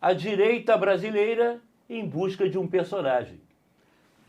a direita brasileira em busca de um personagem.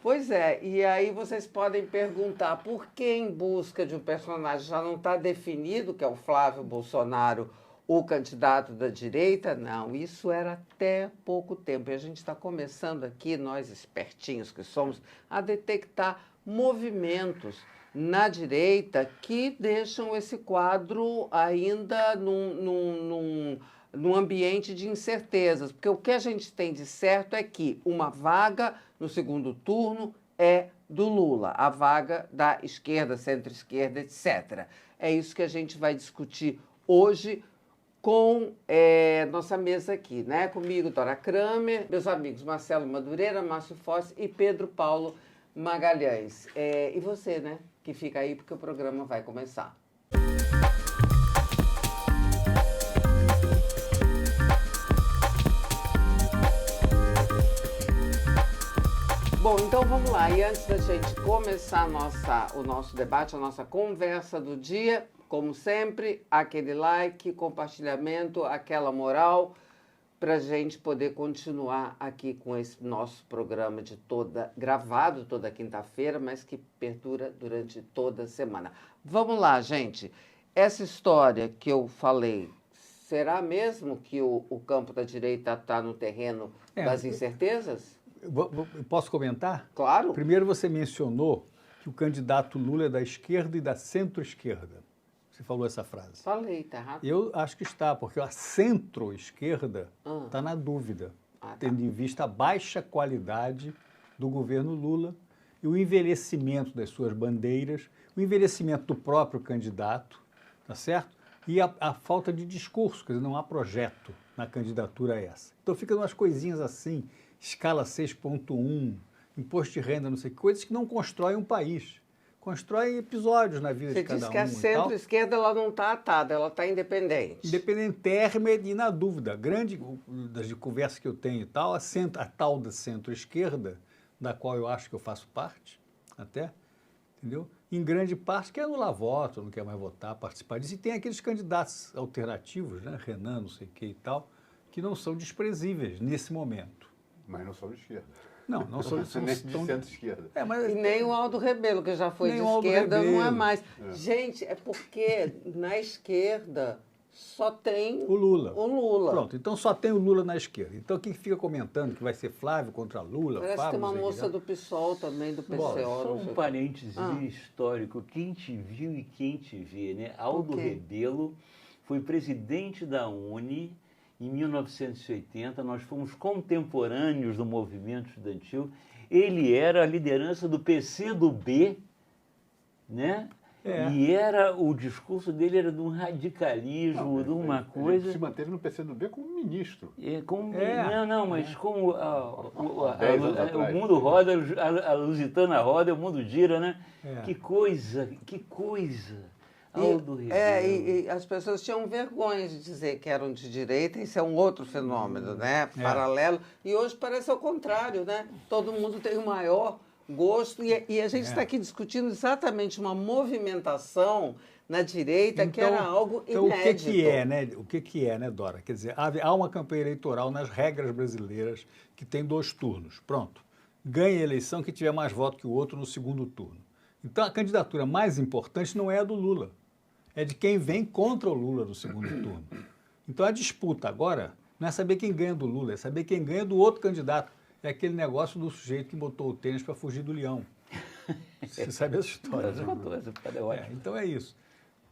Pois é, e aí vocês podem perguntar por que em busca de um personagem? Já não está definido que é o Flávio Bolsonaro o candidato da direita? Não, isso era até pouco tempo. E a gente está começando aqui, nós espertinhos que somos, a detectar movimentos na direita que deixam esse quadro ainda num ambiente de incertezas. Porque o que a gente tem de certo é que uma vaga no segundo turno é do Lula, a vaga da esquerda, centro-esquerda, etc. É isso que a gente vai discutir hoje com nossa mesa aqui, né? Comigo, Dora Kramer, meus amigos Marcelo Madureira, Márcio Fosse e Pedro Paulo Magalhães. E você, né? Que fica aí porque o programa vai começar. Bom, então vamos lá. E antes da gente começar o nosso debate, a nossa conversa do dia, como sempre, aquele like, compartilhamento, aquela moral, para a gente poder continuar aqui com esse nosso programa gravado toda quinta-feira, mas que perdura durante toda a semana. Vamos lá, gente. Essa história que eu falei, será mesmo que o campo da direita está no terreno das incertezas? Posso comentar? Claro. Primeiro você mencionou que o candidato Lula é da esquerda e da centro-esquerda. Você falou essa frase. Falei, tá errado. Eu acho que está, porque a centro-esquerda está na dúvida, tendo em vista a baixa qualidade do governo Lula e o envelhecimento das suas bandeiras, o envelhecimento do próprio candidato, tá certo? E a falta de discurso, quer dizer, não há projeto na candidatura essa. Então fica umas coisinhas assim, escala 6.1, imposto de renda, não sei que, coisas que não constroem um país. Constroem episódios na vida de cada um. Você diz que a centro-esquerda ela não está atada, ela está independente. Independentérrima e na dúvida. Grande das conversas que eu tenho e tal, a tal da centro-esquerda, da qual eu acho que eu faço parte, até, entendeu? Em grande parte quer anular voto, não quer mais votar, participar disso. E tem aqueles candidatos alternativos, né? Renan, não sei o que e tal, que não são desprezíveis nesse momento. Mas não são de esquerda. Não são de centro-esquerda. E nem o Aldo Rebelo, que já foi de esquerda, não é mais. Gente, é porque na esquerda só tem o Lula. Pronto, então só tem o Lula na esquerda. Então quem fica comentando que vai ser Flávio contra Lula... Parece Flávio, que uma moça do PSOL também, do PCO. Só um parênteses histórico, quem te viu e quem te vê, né? Aldo Rebelo foi presidente da UNE em 1980, nós fomos contemporâneos do movimento estudantil. Ele era a liderança do PCdoB, né? E o discurso dele era de um radicalismo, de uma coisa... Ele se manteve no PCdoB como ministro. Mas como o mundo roda, a Lusitana roda, o mundo gira, né? Que coisa! E as pessoas tinham vergonha de dizer que eram de direita, isso é um outro fenômeno, né? Paralelo. E hoje parece ao contrário, né? Todo mundo tem o maior gosto e a gente está aqui discutindo exatamente uma movimentação na direita que era algo inédito. O que é, né, Dora? Quer dizer, há uma campanha eleitoral nas regras brasileiras que tem 2 turnos. Pronto. Ganha a eleição que tiver mais voto que o outro no segundo turno. Então a candidatura mais importante não é a do Lula. É de quem vem contra o Lula no segundo turno. Então a disputa agora não é saber quem ganha do Lula, é saber quem ganha do outro candidato. É aquele negócio do sujeito que botou o tênis para fugir do leão. Você sabe essa história, né? Então é isso.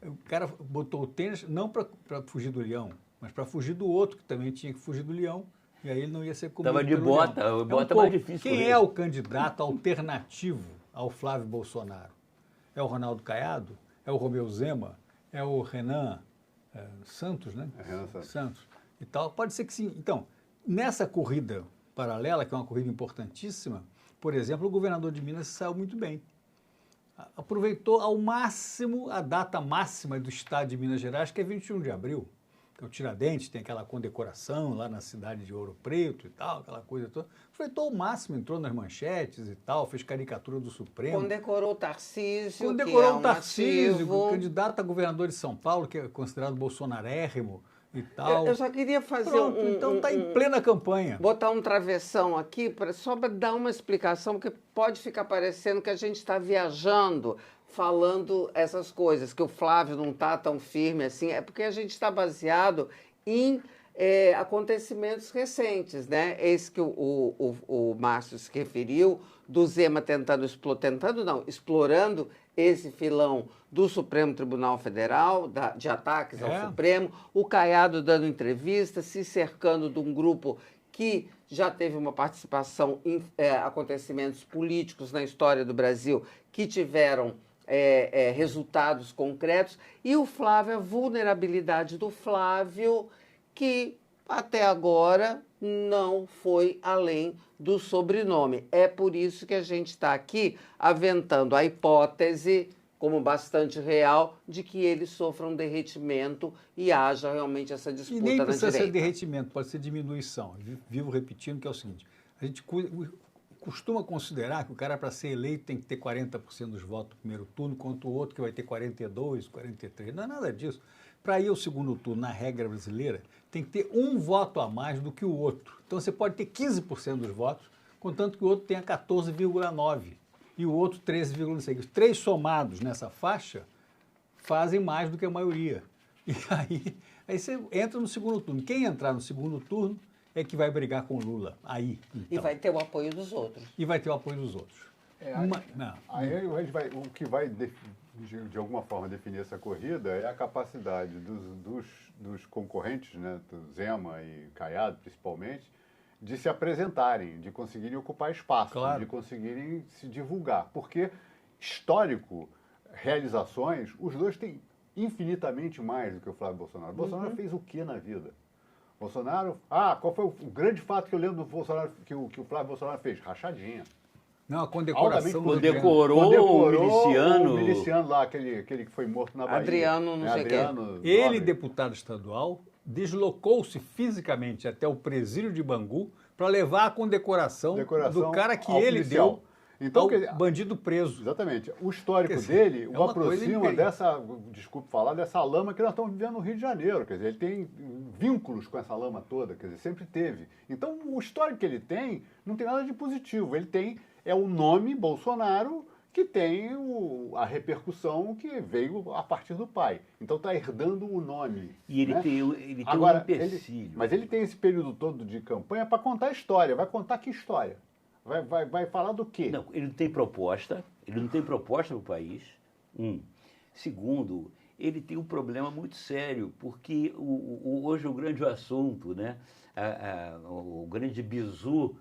O cara botou o tênis não para fugir do leão, mas para fugir do outro que também tinha que fugir do leão. E aí ele não ia ser comido. Estava de bota, o bota mais difícil. Quem é o candidato alternativo ao Flávio Bolsonaro? É o Ronaldo Caiado? É o Romeu Zema? É o Renan Santos, né? Santos e tal. Pode ser que sim. Então, nessa corrida paralela, que é uma corrida importantíssima, por exemplo, o governador de Minas saiu muito bem. Aproveitou ao máximo a data máxima do estado de Minas Gerais, que é 21 de abril. Que é o Tiradentes, tem aquela condecoração lá na cidade de Ouro Preto e tal, aquela coisa toda. Aproveitou ao máximo, entrou nas manchetes e tal, fez caricatura do Supremo. Condecorou o Tarcísio, o Tarcísio, candidato a governador de São Paulo, que é considerado bolsonarérrimo e tal. Eu só queria fazer Pronto, então está em plena campanha. botar um travessão aqui, só para dar uma explicação, porque pode ficar parecendo que a gente está viajando, falando essas coisas, que o Flávio não está tão firme assim. É porque a gente está baseado em acontecimentos recentes, né? Esse que o Márcio se referiu, do Zema explorando esse filão do Supremo Tribunal Federal, de ataques ao Supremo, o Caiado dando entrevista, se cercando de um grupo que já teve uma participação em acontecimentos políticos na história do Brasil que tiveram resultados concretos, e o Flávio, a vulnerabilidade do Flávio, que até agora não foi além do sobrenome. É por isso que a gente está aqui aventando a hipótese, como bastante real, de que ele sofra um derretimento e haja realmente essa disputa na direita. E nem precisa ser derretimento, pode ser diminuição. Vivo repetindo que é o seguinte, a gente costuma considerar que o cara, para ser eleito, tem que ter 40% dos votos no primeiro turno, enquanto o outro que vai ter 42%, 43%. Não é nada disso. Para ir ao segundo turno, na regra brasileira, tem que ter um voto a mais do que o outro. Então, você pode ter 15% dos votos, contanto que o outro tenha 14,9% e o outro 13,6%. Os três somados nessa faixa fazem mais do que a maioria. E aí você entra no segundo turno. Quem entrar no segundo turno é que vai brigar com o Lula. Aí, então. E vai ter o apoio dos outros. E vai ter o apoio dos outros. Aí o que vai, de alguma forma, definir essa corrida é a capacidade dos concorrentes, né, do Zema e Caiado, principalmente, de se apresentarem, de conseguirem ocupar espaço, claro, de conseguirem se divulgar. Porque, histórico, realizações, os dois têm infinitamente mais do que o Flávio Bolsonaro. O Bolsonaro fez o que na vida? Bolsonaro... qual foi o grande fato que eu lembro do Bolsonaro, que o Flávio Bolsonaro fez? Rachadinha. Não, a condecoração... Condecorou o miliciano lá, aquele que foi morto na Bahia. Adriano, não sei o quê. Ele, deputado estadual, deslocou-se fisicamente até o presídio de Bangu para levar a condecoração do cara que ele policial. Então, ao bandido preso. Exatamente. O histórico dele o aproxima dessa, desculpe falar, dessa lama que nós estamos vivendo no Rio de Janeiro. Quer dizer, ele tem vínculos com essa lama toda, quer dizer, sempre teve. Então, o histórico que ele tem não tem nada de positivo. Ele tem o nome Bolsonaro, que tem a repercussão que veio a partir do pai. Então está herdando o nome. E ele, né? tem um empecilho. Mas ele tem esse período todo de campanha para contar a história. Vai contar que história? Vai falar do quê? Não, ele não tem proposta. Ele não tem proposta para o país. Segundo, ele tem um problema muito sério, porque hoje o grande assunto, né? O grande bizu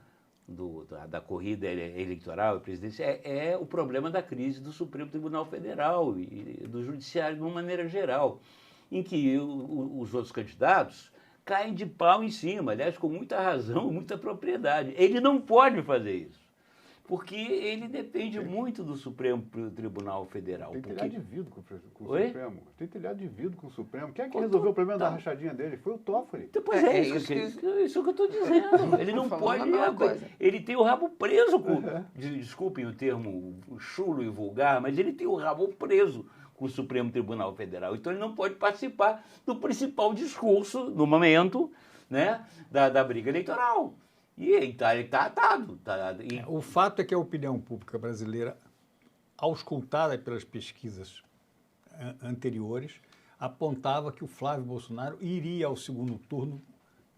da corrida eleitoral e presidencial é o problema da crise do Supremo Tribunal Federal e do Judiciário de uma maneira geral, em que os outros candidatos caem de pau em cima, aliás, com muita razão, muita propriedade. Ele não pode fazer isso, porque ele depende muito do Supremo Tribunal Federal. Tem telhado de vidro com o Oi? Supremo. Tem telhado de vidro com o Supremo. Quem é que resolveu o problema da rachadinha dele? Foi o Toffoli. Então, pois isso que eu estou dizendo. Ele não pode... Ele tem o rabo preso desculpem o termo chulo e vulgar, mas ele tem o rabo preso com o Supremo Tribunal Federal. Então, ele não pode participar do principal discurso, no momento, né, da briga eleitoral. E ele está atado. O fato é que a opinião pública brasileira, auscultada pelas pesquisas anteriores, apontava que o Flávio Bolsonaro iria ao segundo turno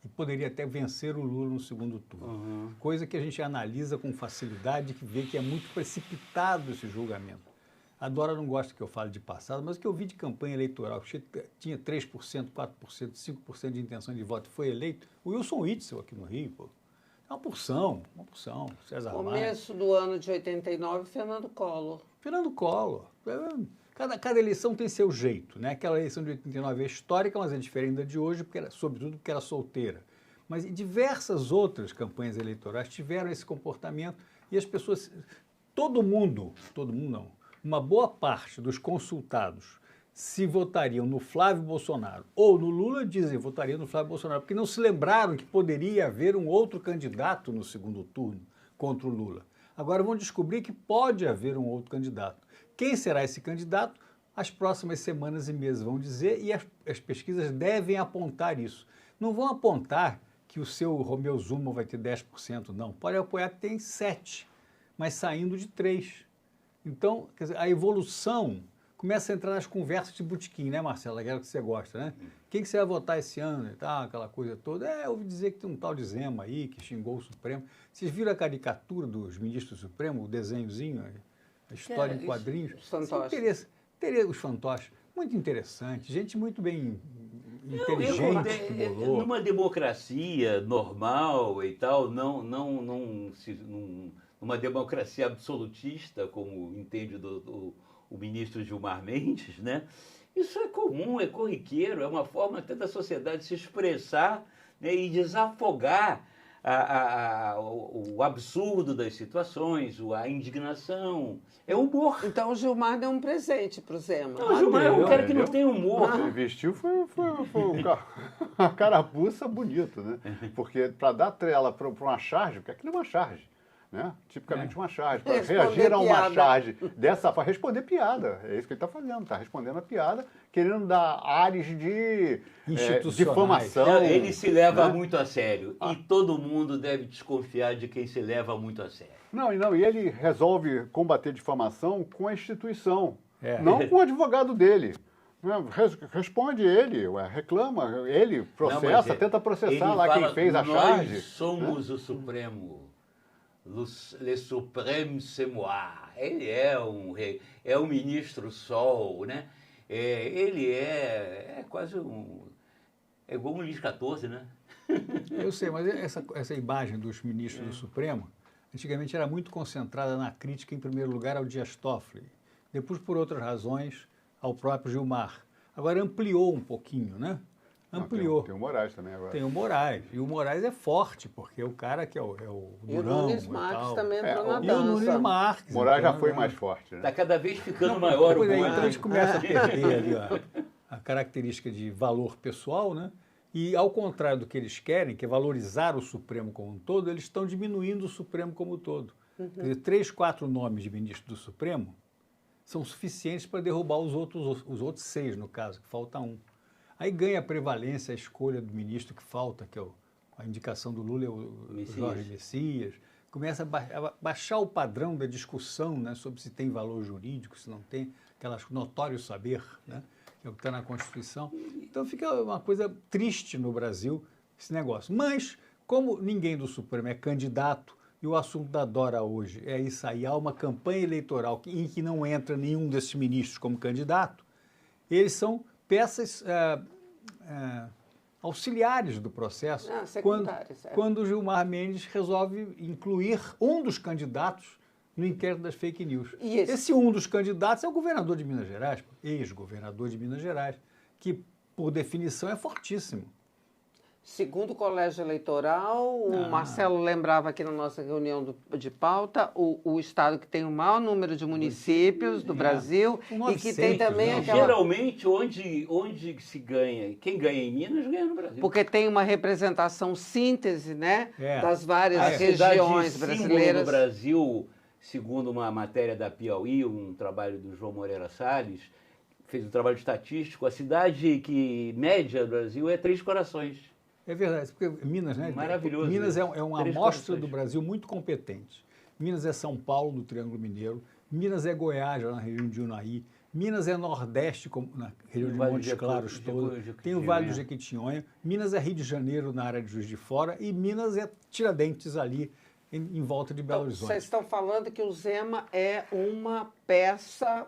e poderia até vencer o Lula no segundo turno. Coisa que a gente analisa com facilidade, que vê que é muito precipitado esse julgamento. A Dora não gosta que eu fale de passado, mas o que eu vi de campanha eleitoral, que tinha 3%, 4%, 5% de intenção de voto e foi eleito, o Wilson Witzel aqui no Rio, pô. É uma porção, César Maia. Começo do ano de 89, Fernando Collor. Fernando Collor. Cada eleição tem seu jeito, né? Aquela eleição de 89 é histórica, mas é diferente da de hoje, sobretudo porque era solteira. Mas diversas outras campanhas eleitorais tiveram esse comportamento e as pessoas, todo mundo não, uma boa parte dos consultados, se votariam no Flávio Bolsonaro ou no Lula, dizem votariam no Flávio Bolsonaro, porque não se lembraram que poderia haver um outro candidato no segundo turno contra o Lula. Agora vão descobrir que pode haver um outro candidato. Quem será esse candidato? As próximas semanas e meses vão dizer, e as pesquisas devem apontar isso. Não vão apontar que o seu Romeu Zuma vai ter 10%, não. Pode apoiar que tem 7%, mas saindo de 3%. Então, quer dizer, a evolução começa a entrar nas conversas de botequim, né, Marcelo? Aquela que você gosta, né? Quem que você vai votar esse ano e tal, aquela coisa toda. Eu ouvi dizer que tem um tal de Zema aí, que xingou o Supremo. Vocês viram a caricatura dos ministros do Supremo, o desenhozinho, a história em quadrinhos? Os fantoches. Teria os fantoches. Muito interessante, gente muito bem inteligente que bolou. Numa democracia normal e tal, numa democracia absolutista, como entende o ministro Gilmar Mendes, né? Isso é comum, é corriqueiro, é uma forma até da sociedade se expressar, né, e desafogar o absurdo das situações, a indignação. É humor. Então o Gilmar deu um presente para o Zema. Não, o Gilmar é um cara que não tem humor. Ele vestiu foi uma carapuça bonito, né? Porque para dar trela para uma charge, porque aquilo é uma charge, né? Tipicamente uma charge. Para reagir a uma charge dessa forma, responder piada. É isso que ele está fazendo, está respondendo a piada, querendo dar ares de difamação. Não, ele se leva muito a sério. E todo mundo deve desconfiar de quem se leva muito a sério. E ele resolve combater difamação com a instituição, não com o advogado dele. Responde ele, reclama, ele processa, tenta processar lá quem fez a charge. Nós somos o Supremo. Le Suprême c'est moi. Ele é um ministro Sol, né? Ele é quase é igual um Luís XIV, né? Eu sei, mas essa imagem dos ministros do Supremo, antigamente era muito concentrada na crítica, em primeiro lugar, ao Dias Toffoli. Depois, por outras razões, ao próprio Gilmar. Agora ampliou um pouquinho, né? Ampliou. Tem o Moraes também agora. Tem o Moraes. E o Moraes é forte, porque é o cara que é o Durão. E o Nunes Marques também entrou na dança. E o Nunes Marques. O Moraes já foi mais forte, né? Está cada vez ficando maior o Então bonde. a gente começa a perder ali a característica de valor pessoal, né? E ao contrário do que eles querem, que é valorizar o Supremo como um todo, eles estão diminuindo o Supremo como um todo. Quer dizer, 3, 4 nomes de ministro do Supremo são suficientes para derrubar os outros 6, no caso, que falta um. Aí ganha prevalência a escolha do ministro que falta, que é a indicação do Lula, é o Jorge Messias. Começa a baixar o padrão da discussão, né, sobre se tem valor jurídico, se não tem, aquelas notório saber, né, que é o que está na Constituição. Então fica uma coisa triste no Brasil, esse negócio. Mas, como ninguém do Supremo é candidato, e o assunto da Dora hoje é isso aí, há uma campanha eleitoral em que não entra nenhum desses ministros como candidato, eles são peças auxiliares do processo, quando o Gilmar Mendes resolve incluir um dos candidatos no inquérito das fake news. Esse um dos candidatos é o governador de Minas Gerais, ex-governador de Minas Gerais, que, por definição, é fortíssimo. Segundo o Colégio Eleitoral, o Marcelo lembrava aqui na nossa reunião de pauta, o estado que tem o maior número de municípios do Brasil 900, e que tem também aquela... Geralmente, onde se ganha, quem ganha em Minas, ganha no Brasil. Porque tem uma representação síntese, né, das várias regiões brasileiras. No Brasil, segundo uma matéria da Piauí, um trabalho do João Moreira Salles, fez um trabalho estatístico, a cidade média do Brasil é Três Corações. É verdade, porque Minas, né? Maravilhoso. Minas é uma amostra do Brasil muito competente. Minas é São Paulo, no Triângulo Mineiro. Minas é Goiás, na região de Unaí. Minas é Nordeste, na região de Montes Claros toda. Tem o Vale do Jequitinhonha. Minas é Rio de Janeiro, na área de Juiz de Fora. E Minas é Tiradentes, ali, em volta de Belo Horizonte. Vocês estão falando que o Zema é uma peça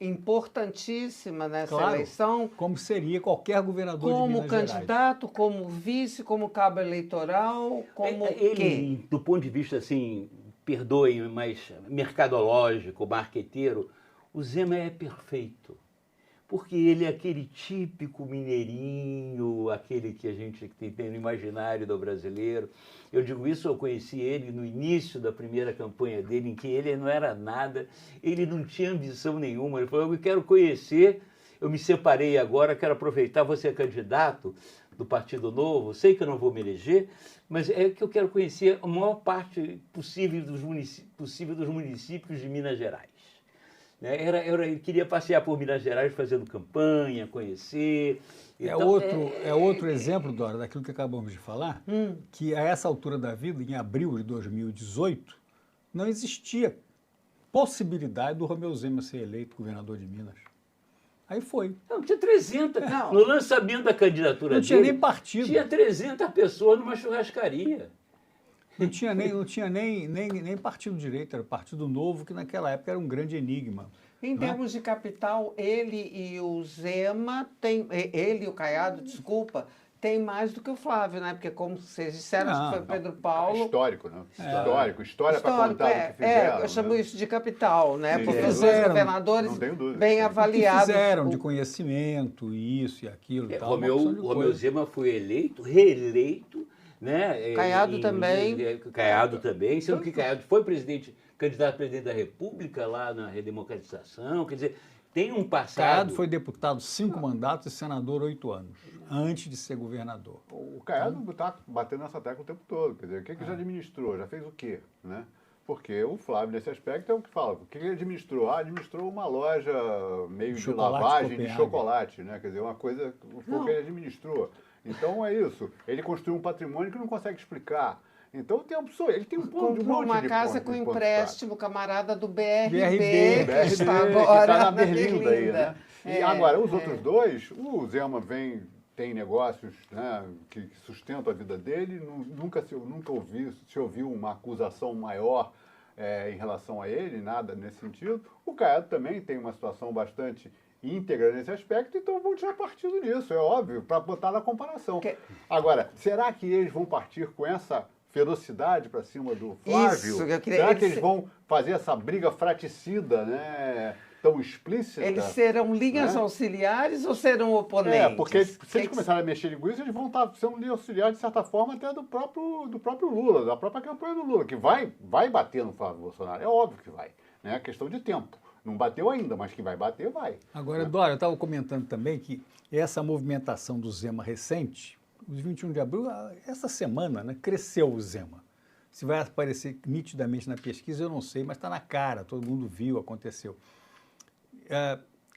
importantíssima nessa eleição. Como seria qualquer governador de Minas Gerais. Como candidato, como vice, como cabo eleitoral, como ele, do ponto de vista, assim, perdoe, mas mercadológico, marqueteiro, o Zema é perfeito. Porque ele é aquele típico mineirinho, aquele que a gente tem no imaginário do brasileiro. Eu digo isso, eu conheci ele no início da primeira campanha dele, em que ele não era nada, ele não tinha ambição nenhuma. Ele falou, eu quero conhecer, eu me separei agora, quero aproveitar, você é candidato do Partido Novo, sei que eu não vou me eleger, mas é que eu quero conhecer a maior parte possível dos municípios de Minas Gerais. né? Ele queria passear por Minas Gerais fazendo campanha, conhecer. Então, é outro exemplo, Dora, daquilo que acabamos de falar, que a essa altura da vida, em abril de 2018, não existia possibilidade do Romeu Zema ser eleito governador de Minas. Aí foi. Não, tinha 300. Não. No lançamento da candidatura Não tinha dele, nem partido. Tinha 300 pessoas numa churrascaria. Não tinha nem partido de direita, era o Partido Novo, que naquela época era um grande enigma. Em né? termos de capital, ele e o Zema, ele e o Caiado, desculpa, tem mais do que o Flávio, né? Porque como vocês disseram, acho que foi Pedro Paulo. Histórico, né? História para Histórico, contar o que fizeram. eu chamo isso de capital, né? Sim, Porque sim. os dois Fizeram, governadores não tenho dúvida. bem Que avaliados. Fizeram de conhecimento, isso e aquilo e tal. uma opção de Romeu coisa. Zema foi reeleito, né? Caiado também. Caiado também, sendo que Caiado foi candidato a presidente da República lá na redemocratização, quer dizer, tem um passado. Caiado foi deputado 5 mandatos e senador 8 anos, antes de ser governador. O Caiado está batendo nessa tecla o tempo todo. Quer dizer, o que já administrou? Já fez o quê? Né? Porque o Flávio, nesse aspecto, é o que fala. O que ele administrou? Administrou uma loja meio de Chocolate lavagem de Copenhague. chocolate, né? Quer dizer, uma coisa foi o que ele administrou. Então é isso. Ele construiu um patrimônio que não consegue explicar. Então tem opções. Ele tem um ponto de Comprou uma casa ponto- com de ponto empréstimo, camarada do BRB, BRB, que BRB, está que agora tá na na Berlinda aí, Berlinda. né? E agora, os outros dois, o Zema tem negócios, né, que sustentam a vida dele, nunca se ouviu uma acusação maior em relação a ele, nada nesse sentido. O Caiado também tem uma situação bastante íntegra nesse aspecto, então vão tirar partido disso, é óbvio, para botar na comparação. Agora, será que eles vão partir com essa ferocidade para cima do Flávio? Isso, eu queria- Será que eles- eles vão fazer essa briga fraticida, né, tão explícita? Eles serão linhas né? auxiliares ou serão oponentes? Porque se eles começarem a mexer em isso, eles vão estar sendo linha auxiliar, de certa forma, até do próprio Lula, da própria campanha do Lula, que vai bater no Flávio Bolsonaro. É óbvio que vai. Né? É questão de tempo. Não bateu ainda, mas que vai bater, vai. Agora, Dória, eu estava comentando também que essa movimentação do Zema recente, os 21 de abril, essa semana, né, cresceu o Zema. Se vai aparecer nitidamente na pesquisa, eu não sei, mas está na cara, todo mundo viu, aconteceu.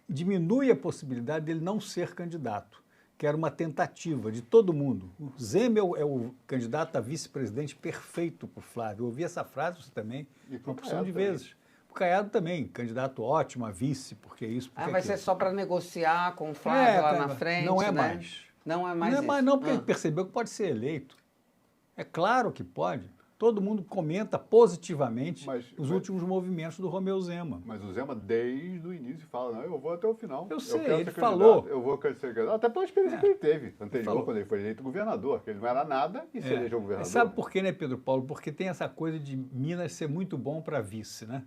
Diminui a possibilidade dele não ser candidato, que era uma tentativa de todo mundo. O Zema é o candidato a vice-presidente perfeito para o Flávio. Eu ouvi essa frase você também, E pro uma porção Caiado de também. vezes. O Caiado também, candidato ótimo a vice, porque isso, porque Vai aquilo. ser só para negociar com o Flávio lá na frente, Não é né? mais. Não é mais Não é mais não, porque Ah. ele percebeu que pode ser eleito. É claro que pode. Todo mundo comenta positivamente os últimos movimentos do Romeu Zema. Mas o Zema, desde o início, fala, não, eu vou até o final. Eu sei, quero ele ser falou. candidato, eu vou ser candidato. Até pela experiência que ele teve anterior, falou. quando ele foi eleito governador, que ele não era nada e se elegeu governador. Mas sabe por quê, né, Pedro Paulo? Porque tem essa coisa de Minas ser muito bom para vice, né?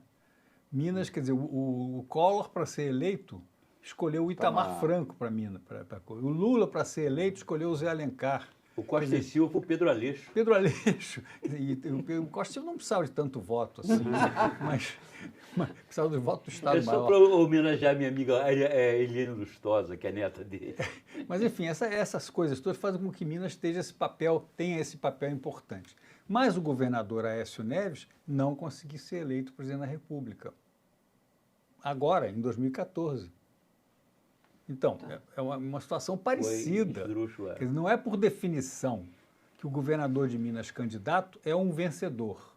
Minas, quer dizer, o Collor, para ser eleito, escolheu o Itamar Franco para Minas. O Lula, para ser eleito, escolheu o Zé Alencar. O Costa e Silva foi o Pedro Aleixo. Pedro Aleixo. E o Costa Silva não precisava de tanto voto assim, mas precisava do voto do Estado É só maior. para homenagear minha amiga Eliane Lustosa, que é neta dele. Mas, enfim, essas coisas todas fazem com que Minas tenha esse papel importante. Mas o governador Aécio Neves não conseguiu ser eleito presidente da República. Agora, em 2014. Então, é uma situação parecida. esdrúxula. Quer dizer, não é por definição que o governador de Minas candidato é um vencedor.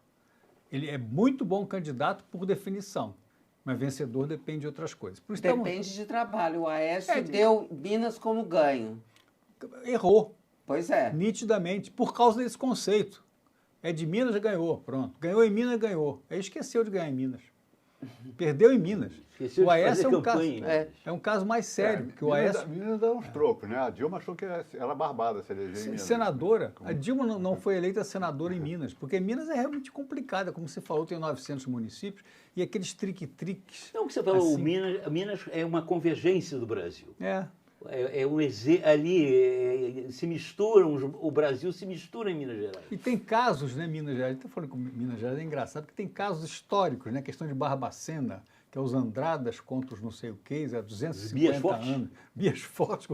Ele é muito bom candidato por definição, mas vencedor depende de outras coisas. Por isso Depende de trabalho. O Aécio de- deu Minas como ganho. errou Pois é. nitidamente por causa desse conceito. É de Minas, ganhou, pronto. Ganhou em Minas, ganhou. Aí esqueceu de ganhar em Minas. Perdeu em Minas. Esqueceu O de Aécio fazer é um caso, campanha em Minas. é um caso mais sério, que o Aécio... Minas dá uns trocos, né? A Dilma achou que era barbada se eleger em Minas. Senadora, a Dilma não foi eleita senadora em Minas, porque Minas é realmente complicada, como você falou, tem 900 municípios, e aqueles triques. Não, o que você falou, assim. Minas é uma convergência do Brasil. É, Ali se misturam, o Brasil se mistura em Minas Gerais. e tem casos, né, Minas Gerais, estou falando com Minas Gerais, é engraçado, porque tem casos históricos, né, a questão de Barbacena, que é os Andradas contra os não sei o quê, há 250 Bias Fortes. anos. Bias Fortes,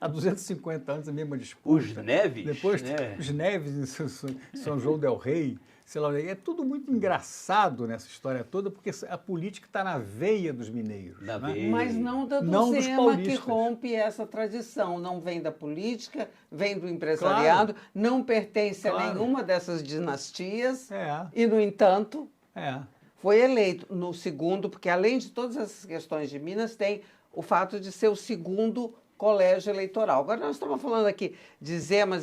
há 250 anos, a mesma disputa. Os Neves, Depois, né? os Neves em São João del Rei. Sei lá, é tudo muito engraçado nessa história toda, porque a política está na veia dos mineiros. Na né? veia. Mas não da do Não dos Zema, que paulistas. rompe essa tradição. Não vem da política, vem do empresariado, não pertence a Claro. nenhuma dessas dinastias. É, E, no entanto, é. foi eleito no segundo, porque além de todas essas questões de Minas, tem o fato de ser o segundo colégio eleitoral. Agora nós estamos falando aqui de Zema,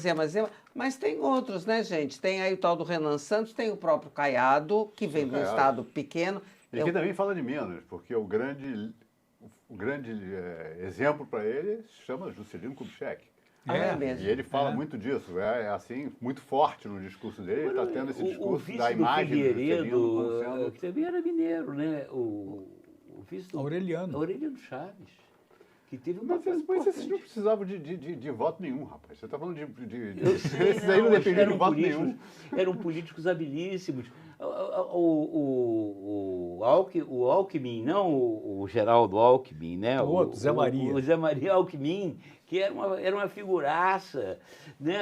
mas tem outros, né, gente? Tem aí o tal do Renan Santos, tem o próprio Caiado, que vem de um Caiado. estado pequeno. E aqui também fala de Minas, porque o grande exemplo para ele se chama Juscelino Kubitschek. É mesmo. E ele fala muito disso, é assim, muito forte no discurso dele, ele está tendo esse O discurso vice da do imagem do Juscelino Figueiredo, como sendo... que também era mineiro, né? O vice do Aureliano. Aureliano Chaves, que teve uma Mas coisa esses não importante. precisavam de voto nenhum, rapaz. Você está falando de Eu sei, esses aí não mas dependiam de eram voto políticos, nenhum. eram políticos habilíssimos. O Alckmin, não o Geraldo Alckmin, né? O outro, Zé Maria. O Zé Maria Alckmin, que era uma figuraça. Né?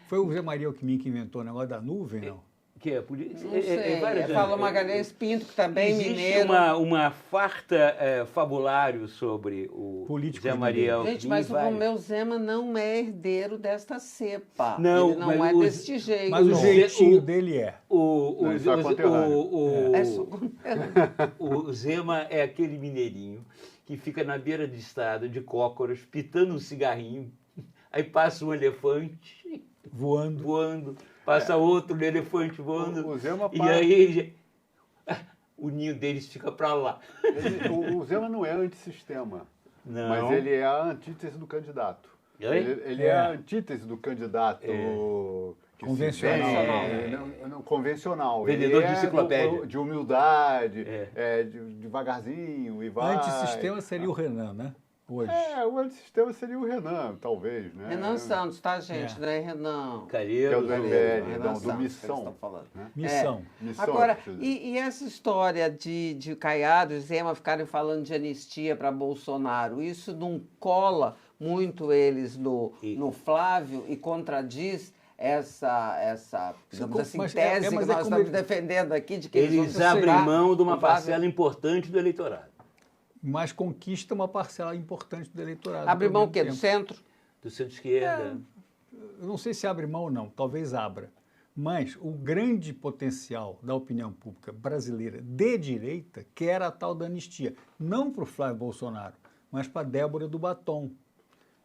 Foi o Zé Maria Alckmin que inventou o negócio da nuvem, não? Que é, Não sei, falou Magalhães Pinto, que também existe mineiro. uma farta fabulário sobre o Político Zé Maria Alckmin. Gente, mas o vários. Romeu Zema não é herdeiro desta cepa. Não, ele não mas é o- desse jeito. Mas o Não. jeitinho dele é. Não, isso é conterrâneo. É só- o Zema é aquele mineirinho que fica na beira de estrada de cócoras, pitando um cigarrinho, aí passa um elefante Voando. voando, passa outro elefante voando, O Zema e para- aí o ninho deles fica para lá. O Zema não é antissistema, Não. mas ele é a antítese do candidato. Oi? Ele é a antítese do candidato que Convencional. se vende, não, convencional. Vendedor Ele de é enciclopédia. de humildade, devagarzinho e vai. Antissistema seria o Renan, né? Hoje. O antissistema seria o Renan, talvez, né? Renan Santos, tá, gente? É. Não é Renan. Que é Calheiros, o do MBL, Renan não, do Santos, que eles Missão. estão falando. Missão. Missão, Agora, quer dizer. e essa história de Caiado e Zema ficarem falando de anistia para Bolsonaro, isso não cola muito eles no Flávio e contradiz essa digamos assim, mas tese que mas nós como estamos ele- defendendo aqui, de que eles eles vão abrem censurar mão de uma o Flávio. parcela importante do eleitorado, Mas conquista uma parcela importante do eleitorado. Abre ao mão o mesmo quê? Do tempo. centro? do centro-esquerda. Eu não sei se abre mão ou não, talvez abra. Mas o grande potencial da opinião pública brasileira de direita quer a tal da anistia. Não para o Flávio Bolsonaro, mas para a Débora do Batom.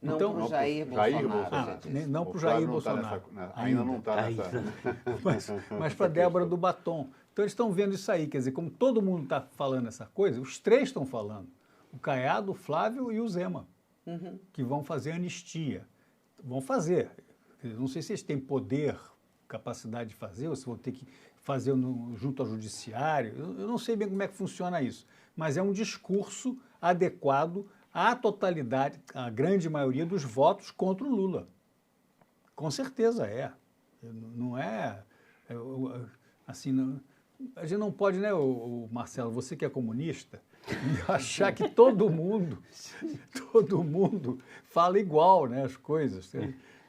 Não Então- para Não o Jair pro Jair Bolsonaro. Bolsonaro. você disse. Não O para o Flávio Jair não tá Bolsonaro. ainda não está nessa. Mas para a Débora do Batom. Então eles estão vendo isso aí. Quer dizer, como todo mundo está falando essa coisa, os três estão falando. O Caiado, o Flávio e o Zema, que vão fazer anistia. Vão fazer. Eu não sei se eles têm poder, capacidade de fazer, ou se vão ter que fazer junto ao judiciário. Eu não sei bem como é que funciona isso. Mas é um discurso adequado à totalidade, à grande maioria dos votos contra o Lula. Com certeza é. Não é assim, a gente não pode, né, o Marcelo, você que é comunista, achar que todo mundo fala igual, né, as coisas.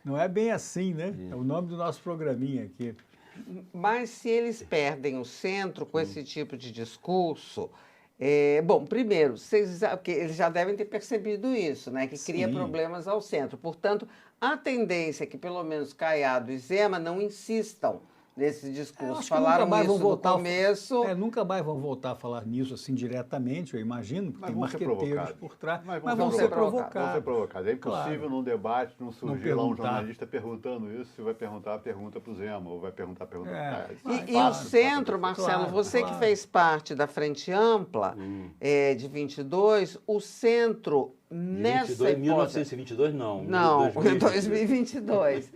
Não é bem assim, né? É o nome do nosso programinha aqui. Mas se eles perdem o centro com esse tipo de discurso, bom, primeiro, porque eles já devem ter percebido isso, né? Que cria Sim. problemas ao centro. Portanto, a tendência é que pelo menos Caiado e Zema não insistam nesse Eu discurso. acho que Falaram nunca mais isso vão voltar no começo. nunca mais vão voltar a falar nisso assim diretamente, eu imagino, porque Mas tem vão ser marqueteiros provocados. por trás, Mas mas vão vão ser ser provocados. Vão ser provocados. provocados. É impossível Claro. num debate não surgir lá um perguntar. jornalista perguntando isso, se vai perguntar a pergunta para o Zema, ou vai perguntar a pergunta para É. E o Claro, centro, Marcelo, claro, você claro. que fez parte da Frente Ampla de 22, o centro nessa 22, hipótese... 1922 não. Não, 2022. 2022.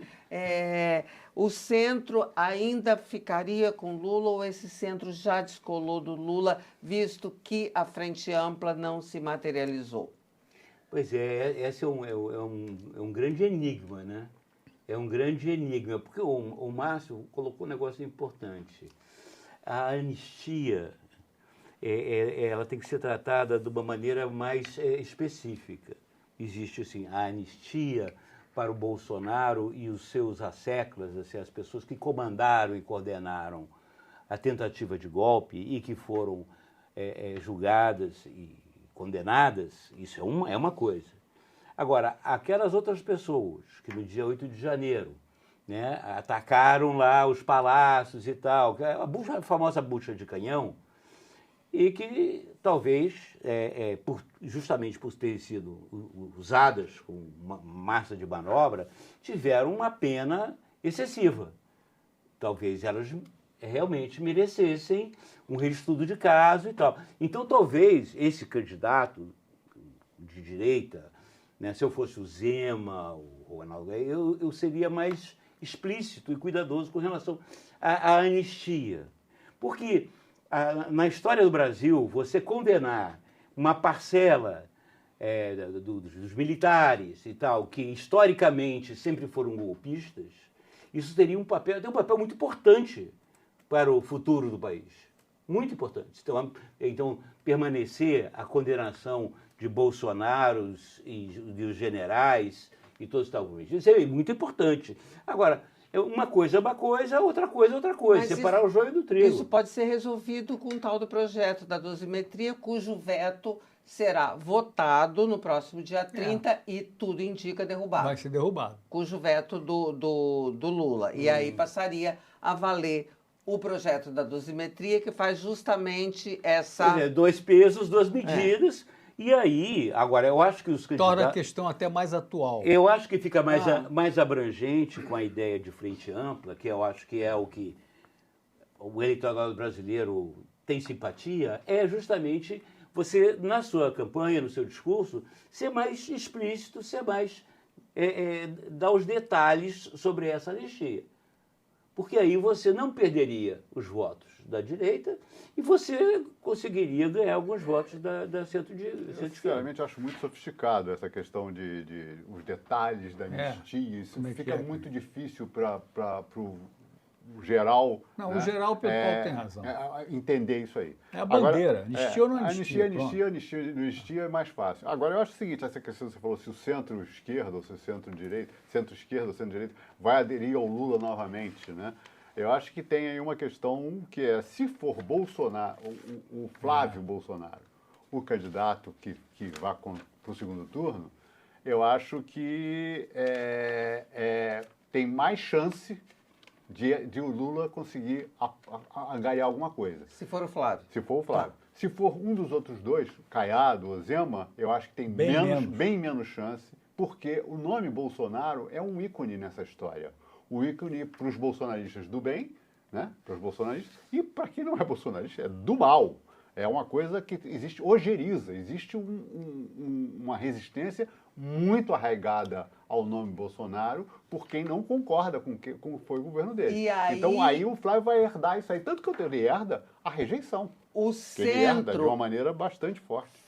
O centro ainda ficaria com Lula ou esse centro já descolou do Lula, visto que a Frente Ampla não se materializou? Pois é, esse é um grande enigma, né? É um grande enigma, porque o Márcio colocou um negócio importante. A anistia, ela tem que ser tratada de uma maneira mais específica. Existe, assim, a anistia para o Bolsonaro e os seus asseclas, assim, as pessoas que comandaram e coordenaram a tentativa de golpe e que foram julgadas e condenadas, isso é uma coisa. Agora, aquelas outras pessoas que no dia 8 de janeiro, né, atacaram lá os palácios e tal, a famosa bucha de canhão, e que talvez, justamente por terem sido usadas com massa de manobra, tiveram uma pena excessiva. Talvez elas realmente merecessem um reestudo de caso e tal. Então, talvez esse candidato de direita, né, se eu fosse o Zema, o Ronaldo, eu seria mais explícito e cuidadoso com relação à anistia. Porque na história do Brasil, você condenar uma parcela dos militares e tal, que historicamente sempre foram golpistas, isso teria um papel muito importante para o futuro do país. Muito importante. Então permanecer a condenação de Bolsonaro e dos generais e todos os tal. Isso é muito importante. Agora, uma coisa é uma coisa, outra coisa é outra coisa. Mas separar o joio do trigo. Isso pode ser resolvido com o tal do projeto da dosimetria, cujo veto será votado no próximo dia 30 e tudo indica derrubado. Vai ser derrubado. Cujo veto do Lula. E aí passaria a valer o projeto da dosimetria, que faz justamente essa... 2 pesos, 2 medidas. E aí, agora, eu acho que os candidatos... Torna a questão até mais atual. Eu acho que fica mais abrangente com a ideia de frente ampla, que eu acho que é o que o eleitorado brasileiro tem simpatia, é justamente você, na sua campanha, no seu discurso, ser mais explícito, ser mais... dar os detalhes sobre essa anistia. Porque aí você não perderia os votos da direita e você conseguiria ganhar alguns votos da centro-esquerda. Eu, sinceramente, acho muito sofisticado essa questão de os detalhes da anistia. Isso fica muito difícil para o geral. Não, né? O geral, Paulo tem razão. Entender isso aí. É a bandeira. Anistia ou não anistia? Anistia é mais fácil. Agora, eu acho o seguinte, essa questão que você falou, se o centro-esquerda ou se o centro-esquerda ou centro-direita vai aderir ao Lula novamente, né? Eu acho que tem aí uma questão que é, se for Bolsonaro, o Flávio Bolsonaro, o candidato que vá para o segundo turno, eu acho que tem mais chance de o Lula conseguir angariar alguma coisa. Se for o Flávio. Se for o Flávio. Se for um dos outros dois, Caiado ou Zema, eu acho que tem bem menos chance, porque o nome Bolsonaro é um ícone nessa história. O ícone para os bolsonaristas do bem, né? Para os bolsonaristas, e para quem não é bolsonarista, é do mal. É uma coisa que existe ojeriza, existe uma resistência muito arraigada ao nome Bolsonaro por quem não concorda com como foi o governo dele. Então aí o Flávio vai herdar isso aí. Tanto que ele herda a rejeição. O Ele herda de centro uma maneira bastante forte.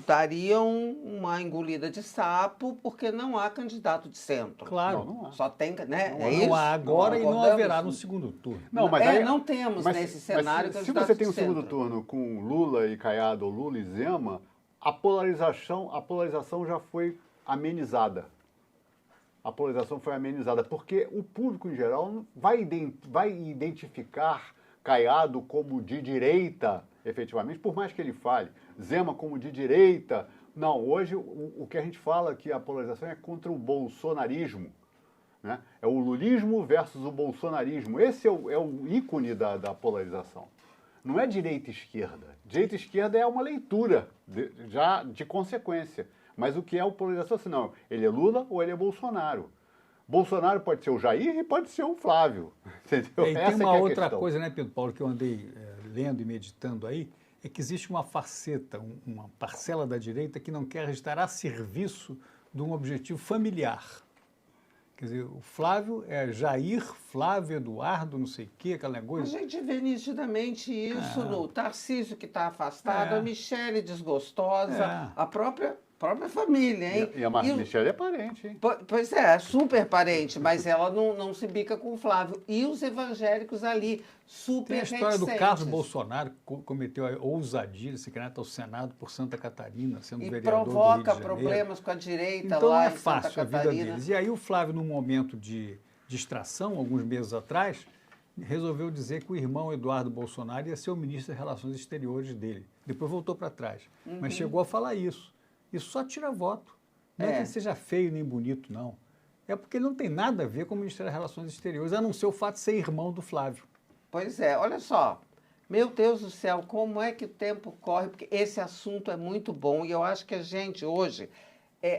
daria uma engolida de sapo, porque não há candidato de centro. Claro. Não há. Só tem, né? Não há agora e não haverá no segundo turno. Não, mas aí, não temos nesse cenário se candidato você tem um de centro. segundo turno com Lula e Caiado ou Lula e Zema, a polarização já foi amenizada. A polarização foi amenizada, porque o público em geral vai identificar Caiado como de direita, efetivamente, por mais que ele fale. Zema como de direita. Não, hoje o que a gente fala aqui, a polarização é contra o bolsonarismo. Né? É o lulismo versus o bolsonarismo. Esse é o ícone da polarização. Não é direita e esquerda. Direita e esquerda é uma leitura já de consequência. Mas o que é a polarização? Assim, não, ele é Lula ou ele é Bolsonaro. Bolsonaro pode ser o Jair e pode ser o Flávio. Entendeu? E tem uma outra coisa, né, Pedro Paulo, que eu andei lendo e meditando aí, é que existe uma faceta, uma parcela da direita que não quer estar a serviço de um objetivo familiar. Quer dizer, o Flávio é Jair, Flávio, Eduardo, não sei o quê, aquela A coisa. gente vê nitidamente isso no Tarcísio, que está afastado, a Michele desgostosa, a própria Própria família, hein? E a Marta Michele é parente, hein? Pois é, super parente, mas ela não se bica com o Flávio. E os evangélicos ali, super Tem a história do reticentes. Carlos Bolsonaro, que cometeu a ousadia de se candidatar ao Senado por Santa Catarina, sendo vereador do Rio de provoca Janeiro. problemas com a direita Então lá não é em Santa fácil a vida Catarina. deles. E aí o Flávio, num momento de distração, alguns meses atrás, resolveu dizer que o irmão Eduardo Bolsonaro ia ser o ministro das Relações Exteriores dele. Depois voltou para trás. Mas chegou a falar isso. Isso só tira voto. Não é que ele seja feio nem bonito, não. É porque ele não tem nada a ver com o Ministério das Relações Exteriores, a não ser o fato de ser irmão do Flávio. Pois é, olha só. Meu Deus do céu, como é que o tempo corre? Porque esse assunto é muito bom e eu acho que a gente hoje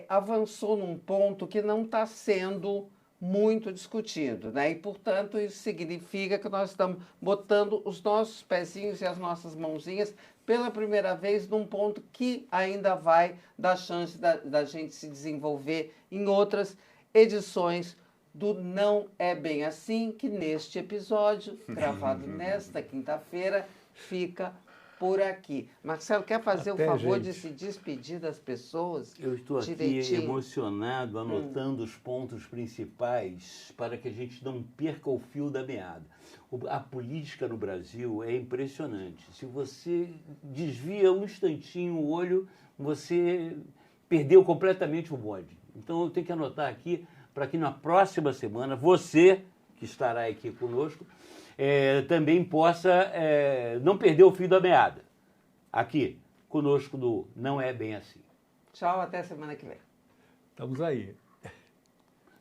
avançou num ponto que não está sendo muito discutido, né? E, portanto, isso significa que nós estamos botando os nossos pezinhos e as nossas mãozinhas pela primeira vez num ponto que ainda vai dar chance da gente se desenvolver em outras edições do Não É Bem Assim, que neste episódio, gravado nesta quinta-feira, fica por aqui. Marcelo, quer fazer Até, o favor gente. de se despedir das pessoas? Eu estou aqui direitinho? emocionado, anotando os pontos principais para que a gente não perca o fio da meada. A política no Brasil é impressionante. Se você desvia um instantinho o olho, você perdeu completamente o bonde. Então eu tenho que anotar aqui para que na próxima semana você, que estará aqui conosco, também possa não perder o fio da meada. Aqui, conosco do Não É Bem Assim. Tchau, até semana que vem. Estamos aí.